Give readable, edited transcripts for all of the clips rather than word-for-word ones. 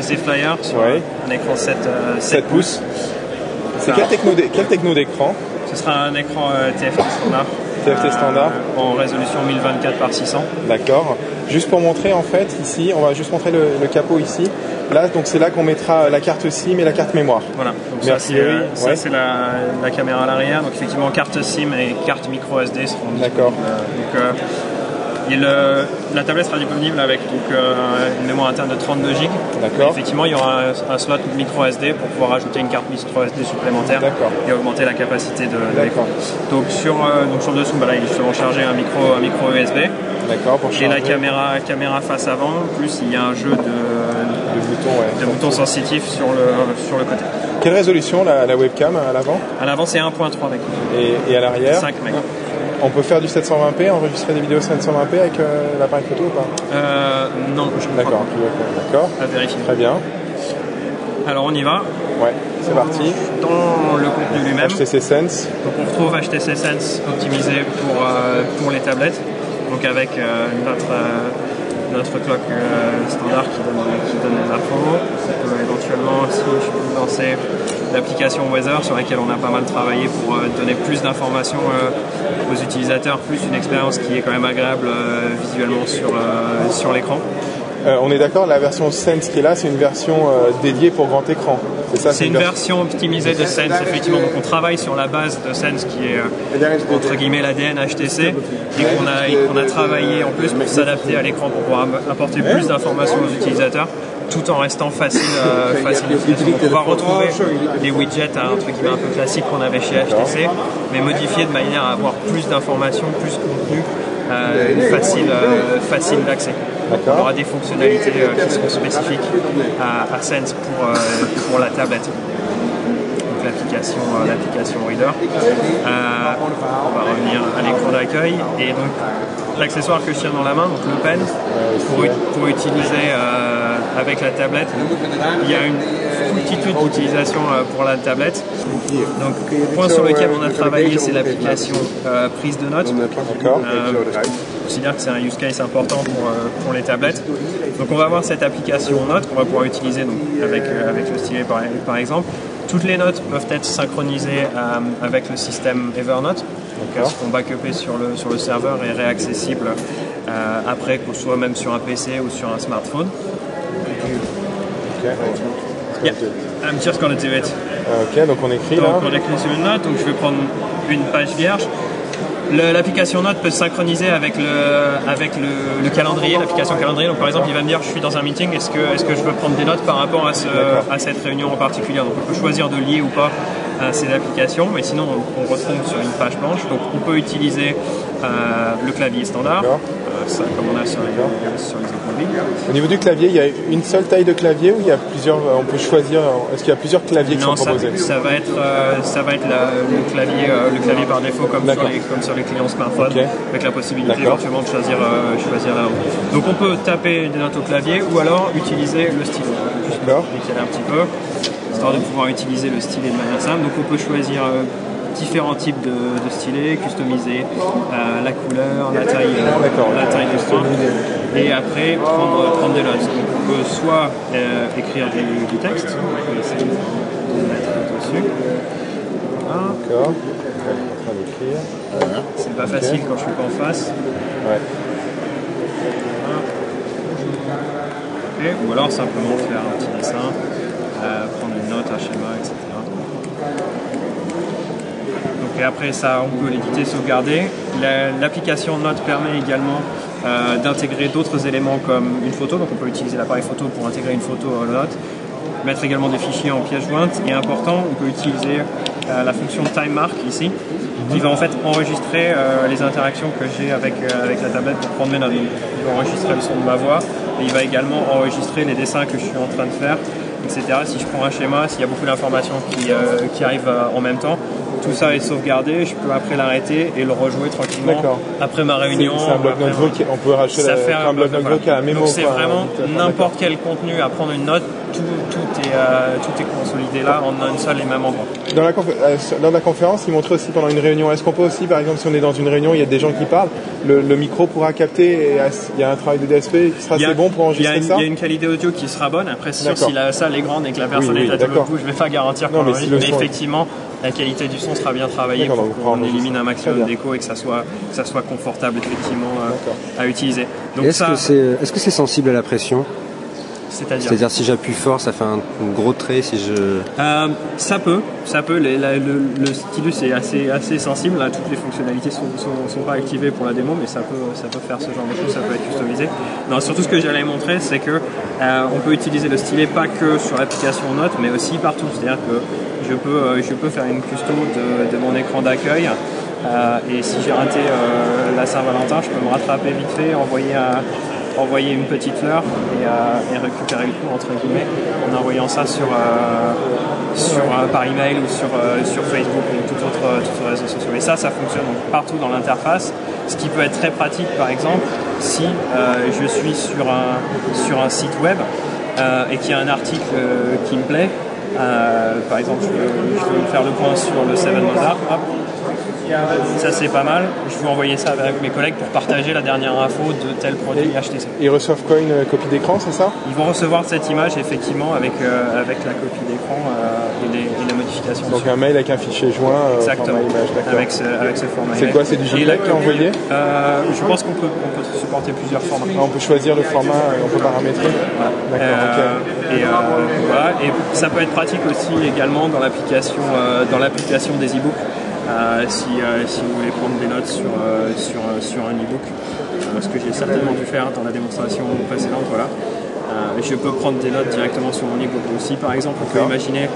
HTC Flyer sur un écran 7 pouces. C'est quelle techno d'écran? Ce sera un écran TFT standard. TFT standard en résolution 1024 par 600. D'accord. Juste pour montrer en fait ici, on va juste montrer le capot ici. Là, donc c'est là qu'on mettra la carte SIM et la carte mémoire. Voilà. Donc merci. Ça c'est la caméra à l'arrière. Donc effectivement carte SIM et carte micro SD seront disponibles. D'accord. La tablette sera disponible avec une mémoire interne de 32 Go. D'accord. Effectivement, il y aura un slot micro SD pour pouvoir ajouter une carte micro SD supplémentaire et augmenter la capacité de l'écran. Donc sur le dessous, ils seront chargés un micro USB. D'accord. Pour charger. Et la caméra face avant. Plus il y a un jeu de boutons sensitifs sur le côté. Quelle résolution la webcam à l'avant? À l'avant c'est 1.3 mec. Et à l'arrière? 5 mec. On peut faire du 720p, enregistrer des vidéos 720p avec l'appareil photo ou pas? Non, je crois pas. D'accord. À vérifier. Très bien. Alors on y va. Ouais, c'est parti. Dans le contenu lui-même. HTC Sense. Donc on retrouve HTC Sense optimisé pour les tablettes. Donc avec notre clock standard qui donne les infos. On peut éventuellement, si je peux lancer l'application Weather sur laquelle on a pas mal travaillé pour donner plus d'informations aux utilisateurs, plus une expérience qui est quand même agréable visuellement sur l'écran. On est d'accord, la version Sense qui est là, c'est une version dédiée pour grand écran. C'est une version optimisée de Sense, effectivement. Donc on travaille sur la base de Sense qui est entre guillemets l'ADN HTC et qu'on a travaillé en plus pour s'adapter à l'écran pour pouvoir apporter plus d'informations aux utilisateurs tout en restant facile d'utilisation. Donc on va retrouver les widgets entre guillemets un peu classiques qu'on avait chez HTC, mais modifiés de manière à avoir plus d'informations, plus de contenu, facile d'accès. On aura des fonctionnalités qui seront spécifiques à Sense pour la tablette. Donc l'application Reader. On va revenir à l'écran d'accueil et donc l'accessoire que je tiens dans la main, donc le pen, pour utiliser avec la tablette. Il y a une multitude d'utilisations pour la tablette. Donc, le point sur lequel on a travaillé, c'est l'application prise de notes. Je considère que c'est un use case important pour les tablettes. Donc, on va avoir cette application notes qu'on va pouvoir utiliser donc, avec le stylet par exemple. Toutes les notes peuvent être synchronisées avec le système Evernote. Donc, ce qu'on backupé sur le serveur est réaccessible après, qu'on soit même sur un PC ou sur un smartphone. Yeah, I'm just gonna do it. Ok, donc on écrit là. Donc on écrit sur une note, donc je vais prendre une page vierge. L'application Note peut se synchroniser avec le calendrier, l'application calendrier. Donc par exemple, il va me dire je suis dans un meeting, est-ce que je veux prendre des notes par rapport à cette réunion en particulier. Donc on peut choisir de lier ou pas ces applications, mais sinon on retombe sur une page blanche. Donc on peut utiliser le clavier standard, comme on a sur les autres mobiles. Au niveau du clavier, il y a une seule taille de clavier ou il y a plusieurs, on peut choisir, est-ce qu'il y a plusieurs claviers qui sont proposés? Ça va être le clavier par défaut comme sur les clients smartphones, avec la possibilité éventuellement de choisir la langue. Donc on peut taper des notes au clavier ou alors utiliser le stylo. Je vais décaler un petit peu, histoire de pouvoir utiliser le stylet de manière simple. Donc on peut choisir différents types de stylets, customiser la couleur, la taille de point, et après prendre des notes. Donc on peut soit écrire du texte, on peut essayer de mettre dessus. D'accord. C'est pas facile quand je suis pas en face. Ou alors simplement faire un petit dessin, prendre une note, un schéma, etc. Donc, et après ça, on peut l'éditer, sauvegarder. L'application Note permet également d'intégrer d'autres éléments comme une photo. Donc on peut utiliser l'appareil photo pour intégrer une photo à la note. Mettre également des fichiers en pièces jointes. Et important, on peut utiliser la fonction Time Mark ici, qui va en fait enregistrer les interactions que j'ai avec la tablette pour prendre mes notes. Donc, il va enregistrer le son de ma voix et il va également enregistrer les dessins que je suis en train de faire, etc. Si je prends un schéma, s'il y a beaucoup d'informations qui arrivent en même temps, tout ça est sauvegardé, je peux après l'arrêter et le rejouer tranquillement après ma réunion. C'est un bloc-notes, on peut racheter un bloc-notes à la mémo. Donc c'est vraiment n'importe quel contenu à prendre une note tout est consolidé là en un seul et même endroit. Lors de la conférence, ils montraient aussi pendant une réunion, est-ce qu'on peut aussi, par exemple, si on est dans une réunion, il y a des gens qui parlent, le micro pourra capter, et il y a un travail de DSP qui sera assez bon pour enregistrer ça? Il y a une qualité audio qui sera bonne, après c'est sûr si la salle est grande et que la personne est à tout l'autre bout, je ne vais pas garantir qu'on enregistre, mais effectivement, la qualité du son sera bien travaillée pour qu'on élimine un maximum d'écho et que ça soit confortable effectivement à utiliser. Est-ce que c'est sensible à la pression? C'est-à-dire si j'appuie fort, ça fait un gros trait si je... Ça peut. Le stylus est assez sensible. Là, toutes les fonctionnalités sont pas activées pour la démo, mais ça peut faire ce genre de choses, ça peut être customisé. Non, surtout ce que j'allais montrer, c'est que on peut utiliser le stylet pas que sur l'application Notes, mais aussi partout. C'est-à-dire que je peux faire une custo de mon écran d'accueil. Et si j'ai raté la Saint-Valentin, je peux me rattraper vite fait, envoyer une petite fleur et récupérer le coup entre guillemets en envoyant ça par email ou sur Facebook ou tout autre réseau social. Et ça fonctionne donc partout dans l'interface, ce qui peut être très pratique par exemple si je suis sur un site web et qu'il y a un article qui me plaît. Par exemple, je veux faire le point sur le Seven Mozart. Ça c'est pas mal, je vais envoyer ça avec mes collègues pour partager la dernière info de tel produit HTC. Ils reçoivent quoi, une copie d'écran, c'est ça? Ils vont recevoir cette image effectivement avec la copie d'écran et les modifications. Donc un mail avec un fichier joint, exactement, format image, d'accord. Avec ce format. C'est quoi, c'est du JPEG qui est envoyé? Je pense qu'on peut supporter plusieurs formats. On peut choisir le format, on peut paramétrer. Voilà. D'accord, ok. Voilà. Et ça peut être pratique aussi également dans l'application des e-books. Si vous voulez prendre des notes sur un e-book, ce que j'ai certainement dû faire dans la démonstration précédente, voilà. Je peux prendre des notes directement sur mon e-book aussi. Par exemple, on peut imaginer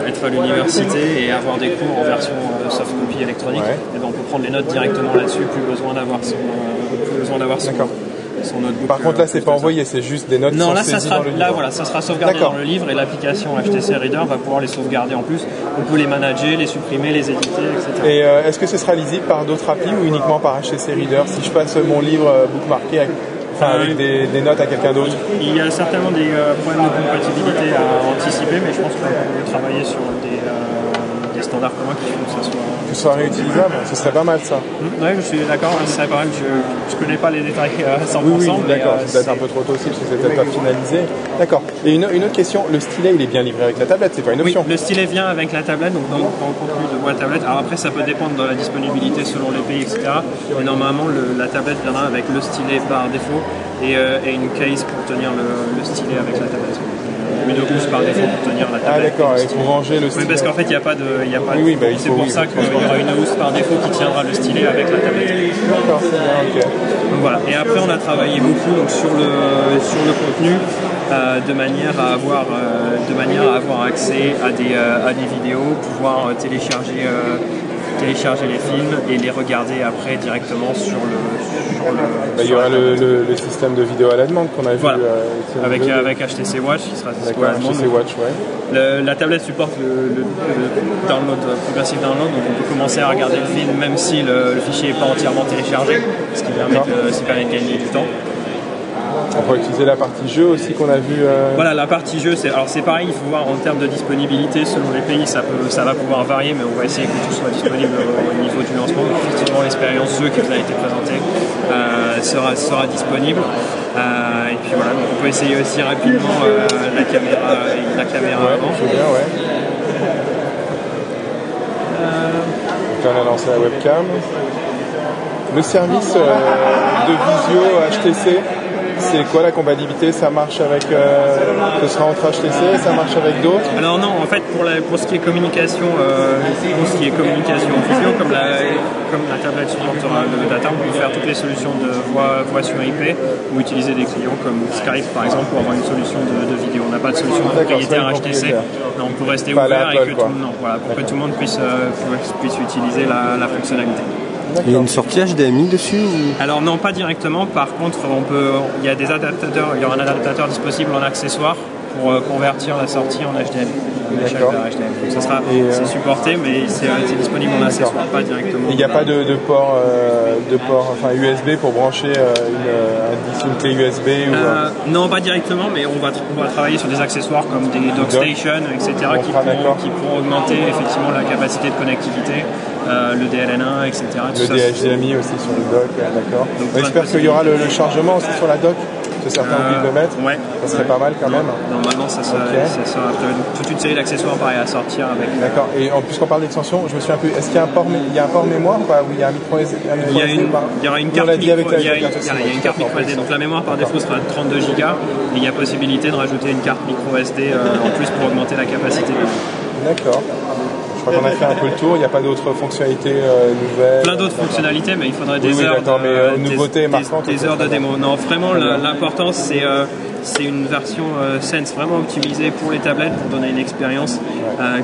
être à l'université et avoir des cours en version soft copy électronique. Et donc on peut prendre les notes directement là-dessus, plus besoin d'avoir son notebook. Par contre là c'est pas envoyé, c'est juste des notes qui sont saisies dans le livre. Là voilà, ça sera sauvegardé dans le livre et l'application HTC Reader va pouvoir les sauvegarder en plus. On peut les manager, les supprimer, les éditer, etc. Et est-ce que ce sera lisible par d'autres applis ou uniquement par HTC Reader si je passe mon livre bookmarké avec des notes à quelqu'un d'autre? Il y a certainement des problèmes de compatibilité à anticiper, mais je pense qu'on peut travailler sur des standards communs qui font que ça soit réutilisable. Ce serait pas mal ça. Oui, je suis d'accord, ce serait pas mal. Je connais pas les détails à 100%. Oui, d'accord, c'est peut-être un peu trop tôt aussi parce que c'est peut-être pas finalisé. D'accord. Et une autre question, le stylet il est bien livré avec la tablette, c'est pas une option? Oui, le stylet vient avec la tablette, donc dans le contenu de boîte tablette. Alors après ça peut dépendre de la disponibilité selon les pays, etc. Mais normalement la tablette viendra avec le stylet par défaut et une case pour tenir le stylet avec la tablette. Une housse par défaut pour tenir la tablette. Ah d'accord, et pour ranger le stylet. Oui, parce qu'en fait il n'y a pas de... c'est pour ça qu'il y aura une housse par défaut qui tiendra le stylet avec la tablette. D'accord, c'est bien, ok. Donc voilà, et après on a travaillé beaucoup donc, sur le contenu de manière à avoir accès à des vidéos, pouvoir télécharger les films et les regarder après directement sur le il y aura le système de vidéo à la demande qu'on a vu avec HTC Watch qui sera dispo à la demande. HTC Watch, ouais. La tablette supporte le download, progressive download, donc on peut commencer à regarder le film même si le fichier n'est pas entièrement téléchargé, ce qui permet de gagner du temps. On peut utiliser la partie jeu aussi qu'on a vu. Voilà, la partie jeu, c'est pareil, il faut voir en termes de disponibilité, selon les pays, ça va pouvoir varier, mais on va essayer que tout soit disponible au niveau du lancement. Donc, effectivement, l'expérience jeu qui vous a été présentée sera disponible. Et puis voilà, donc on peut essayer aussi rapidement la caméra avant. C'est bien, ouais. Donc on a lancé la webcam. Le service de visio HTC, c'est quoi la compatibilité? Ça marche avec, ce sera entre HTC, ça marche avec d'autres? Alors non, en fait pour ce qui est communication, visio, comme la tablette supportera le data, on peut faire toutes les solutions de voix sur IP ou utiliser des clients comme Skype par exemple pour avoir une solution de vidéo. On n'a pas de solution propriétaire HTC, non, on peut rester ouvert et que pour que tout le monde puisse utiliser la fonctionnalité. Il y a une sortie HDMI dessus ou... Alors non, pas directement. Par contre, il y a des adaptateurs. Il y aura un adaptateur disponible en accessoire pour convertir la sortie en HDMI. Donc ça sera c'est supporté, mais c'est disponible en accessoire, pas directement. Il n'y a pas de port, enfin USB pour brancher une clé USB Non, pas directement, mais on va travailler sur des accessoires comme des dockstations, etc., qui pourront augmenter effectivement la capacité de connectivité, le DLN1, etc. Le DHDMI aussi sur le dock, d'accord. J'espère qu'il y aura le chargement aussi sur la dock. Certains oublient de le mettre, ça serait pas mal quand même. Normalement, ça sera toute une série d'accessoires pareil à sortir avec. D'accord. Et puisqu'on parle d'extension, je me souviens plus. Est-ce qu'il y a un port mémoire ou pas? Oui, il y a un micro SD. Il y aura une carte micro SD. Donc la mémoire par défaut sera de 32 Go et il y a possibilité de rajouter une carte micro SD en plus pour augmenter la capacité. D'accord. Je crois qu'on a fait un peu le tour, il n'y a pas d'autres fonctionnalités nouvelles. Plein d'autres fonctionnalités, mais il faudrait des heures des heures de démo. Non, vraiment, l'important, c'est une version Sense vraiment optimisée pour les tablettes pour donner une expérience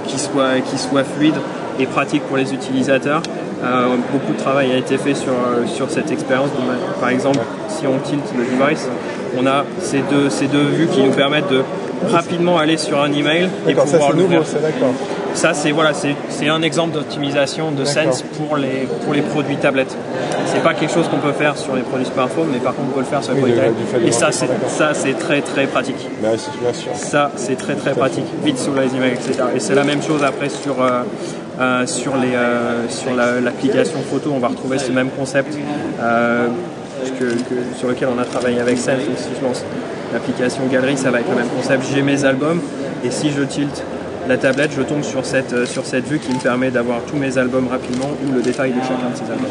qui soit fluide et pratique pour les utilisateurs. Beaucoup de travail a été fait sur cette expérience. Par exemple, si on tilt le device, on a ces deux vues qui nous permettent de rapidement aller sur un email et pouvoir l'ouvrir. Ça, c'est un exemple d'optimisation de Sense pour les produits tablettes. C'est pas quelque chose qu'on peut faire sur les produits smartphones, mais par contre on peut le faire sur les produits tablettes. Et ça, c'est très très pratique. Ça, c'est très très pratique. Vite sous les emails, etc. Et c'est la même chose après sur l'application photo. On va retrouver ce même concept sur lequel on a travaillé avec Sense. Donc si je lance l'application Galerie, ça va être le même concept. J'ai mes albums et si je tilte la tablette, je tombe sur cette vue qui me permet d'avoir tous mes albums rapidement ou le détail de chacun de ces albums.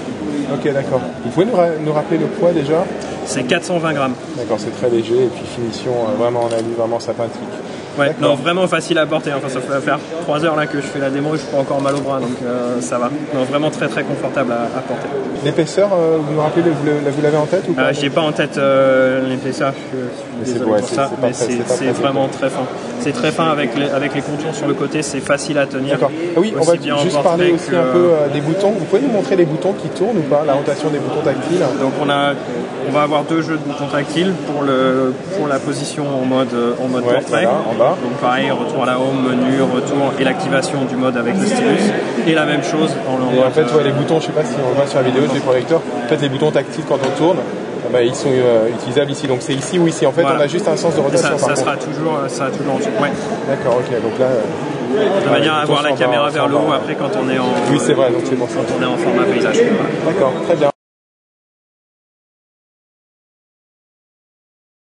Ok, d'accord. Vous pouvez nous rappeler le poids déjà? C'est 420 grammes. D'accord, c'est très léger et puis finition vraiment en alu, vraiment sympathique. Ouais, non, vraiment facile à porter. Enfin, ça va faire 3 heures là que je fais la démo et je prends encore mal au bras, donc ça va. Non, vraiment très très confortable à porter. L'épaisseur, vous nous rappelez, vous l'avez en tête ou pas? J'ai pas en tête l'épaisseur, je suis désolé pour ça, mais c'est vraiment très fin. C'est très fin avec les contours sur le côté, c'est facile à tenir. D'accord. Ah oui, on va juste parler aussi un peu des boutons. Vous pouvez nous montrer les boutons qui tournent ou pas, la rotation des boutons tactiles? Donc on va avoir 2 jeux de boutons tactiles pour la position en mode portrait. Voilà, en bas. Donc pareil, retour à la home, menu, retour et l'activation du mode avec le stylus. Et la même chose en fait, les boutons, je sais pas si on voit sur la vidéo du projecteur, en fait les boutons tactiles quand on tourne, ils sont utilisables ici. Donc c'est ici ou ici. En fait, on a juste un sens de rotation. Ça sera toujours en dessous. Ouais. D'accord, ok. Donc là. De manière à avoir la caméra vers le haut après quand on est en. Oui, c'est vrai. Donc c'est bon. Quand on est en format paysage. D'accord, très bien.